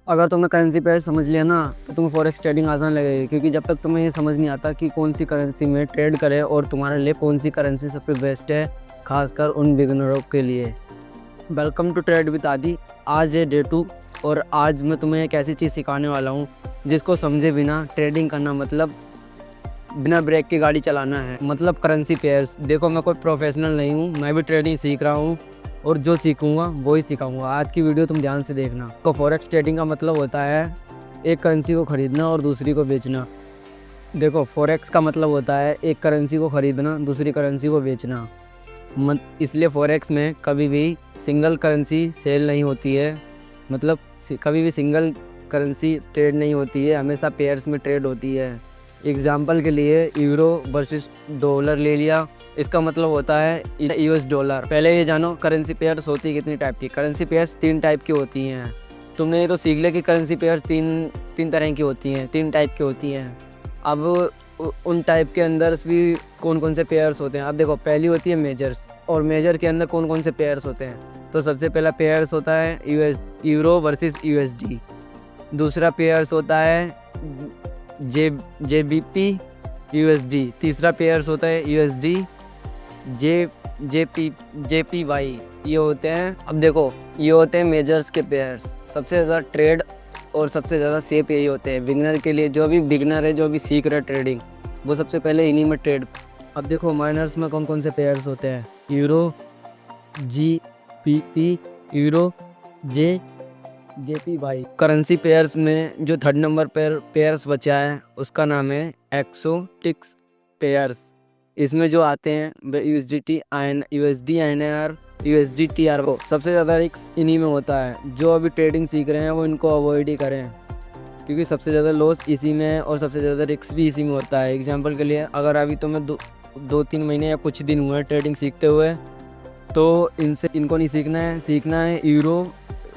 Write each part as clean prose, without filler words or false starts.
अगर तुमने currency pair समझ लिया ना तो तुम्हें फॉरेक्स ट्रेडिंग आसान लगेगी, क्योंकि जब तक तुम्हें ये समझ नहीं आता कि कौन सी करेंसी में ट्रेड करें और तुम्हारे लिए कौन सी करेंसी सबसे बेस्ट है, खासकर उन बिगिनरों के लिए। वेलकम टू ट्रेड विद आदि। आज है डे 2 और आज मैं तुम्हें एक ऐसी चीज़ सिखाने वाला हूँ जिसको समझे बिना ट्रेडिंग करना मतलब बिना ब्रेक की गाड़ी चलाना है, मतलब करेंसी पेयर्स। देखो, मैं कोई प्रोफेशनल नहीं हूँ, मैं भी ट्रेडिंग सीख रहा हूँ और जो सीखूंगा वो ही सिखाऊंगा। आज की वीडियो तुम ध्यान से देखना। तो फॉरेक्स ट्रेडिंग का मतलब होता है एक करेंसी को ख़रीदना और दूसरी को बेचना। देखो, फॉरेक्स का मतलब होता है एक करेंसी को ख़रीदना, दूसरी करेंसी को बेचना। इसलिए फॉरेक्स में कभी भी सिंगल करेंसी सेल नहीं होती है, मतलब कभी भी सिंगल करेंसी ट्रेड नहीं होती है, हमेशा पेयर्स में ट्रेड होती है। एग्जाम्पल के लिए यूरो वर्सेस डॉलर ले लिया, इसका मतलब होता है यूएस डॉलर। पहले ये जानो करेंसी पेयर्स होती है कितनी टाइप की। करेंसी पेयर्स 3 टाइप की होती हैं। तुमने ये तो सीख लिया कि करेंसी पेयर्स तीन तरह की होती हैं, 3 टाइप की होती हैं। अब उन टाइप के अंदर भी कौन कौन से पेयर्स होते हैं। अब देखो, पहली होती है मेजर्स, और मेजर के अंदर कौन कौन से पेयर्स होते हैं। तो सबसे पहला पेयर्स होता है यूरो वर्सेस यूएसडी। दूसरा पेयर्स होता है जेबीपी यूएसडी। तीसरा पेयर्स होता है यूएसडी जेपीवाई। ये होते हैं, अब देखो, ये होते हैं मेजर्स के पेयर्स। सबसे ज़्यादा ट्रेड और सबसे ज़्यादा सेफ यही होते हैं बिगनर के लिए। जो भी बिगनर है, जो भी सीख रहा है ट्रेडिंग, वो सबसे पहले इन्हीं में ट्रेड। अब देखो, माइनर्स में कौन कौन से पेयर्स होते हैं। Euro GPP, euro JPY. Currency pairs में जो 3rd नंबर पर पेयर्स बचा है उसका नाम है एक्सोटिक्स पेयर्स। इसमें जो आते हैं यूएसडी INR, USD TRO। सबसे ज़्यादा रिस्क इन्हीं में होता है। जो अभी ट्रेडिंग सीख रहे हैं वो इनको अवॉइड ही करें, क्योंकि सबसे ज़्यादा लॉस इसी में है और सबसे ज़्यादा रिस्क भी इसी में होता है। एग्जांपल के लिए, अगर अभी तुम्हें 2-3 महीने या कुछ दिन हुए हैं ट्रेडिंग सीखते हुए, तो इनको नहीं सीखना है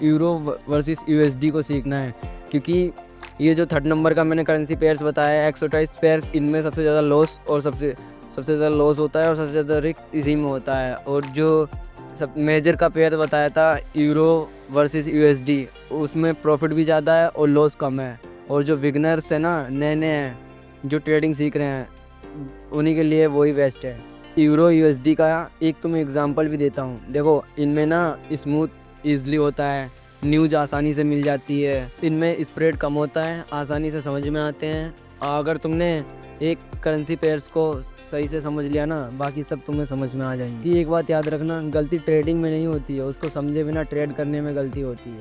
यूरो वर्सेस यूएसडी को सीखना है। क्योंकि ये जो 3rd नंबर का मैंने करेंसी पेयर्स बताया, एक्सोटाइज पेयर्स, इनमें सबसे ज़्यादा लॉस और सबसे ज़्यादा लॉस होता है और सबसे ज़्यादा रिस्क इसी में होता है। और जो सब मेजर का पेयर बताया था यूरो वर्सेस यूएसडी, उसमें प्रॉफिट भी ज़्यादा है और लॉस कम है। और जो बिगनर्स है ना, नए हैं जो ट्रेडिंग सीख रहे हैं, उन्हीं के लिए वही बेस्ट है। यूरो यूएसडी का एक तुम्हें एग्जांपल भी देता हूँ। देखो, इनमें ना स्मूथ ईज़िली होता है, न्यूज़ आसानी से मिल जाती है, इनमें स्प्रेड कम होता है, आसानी से समझ में आते हैं। अगर तुमने एक करेंसी पेयर्स को सही से समझ लिया ना, बाकी सब तुम्हें समझ में आ जाएंगी। एक बात याद रखना, गलती ट्रेडिंग में नहीं होती है, उसको समझे बिना ट्रेड करने में गलती होती है।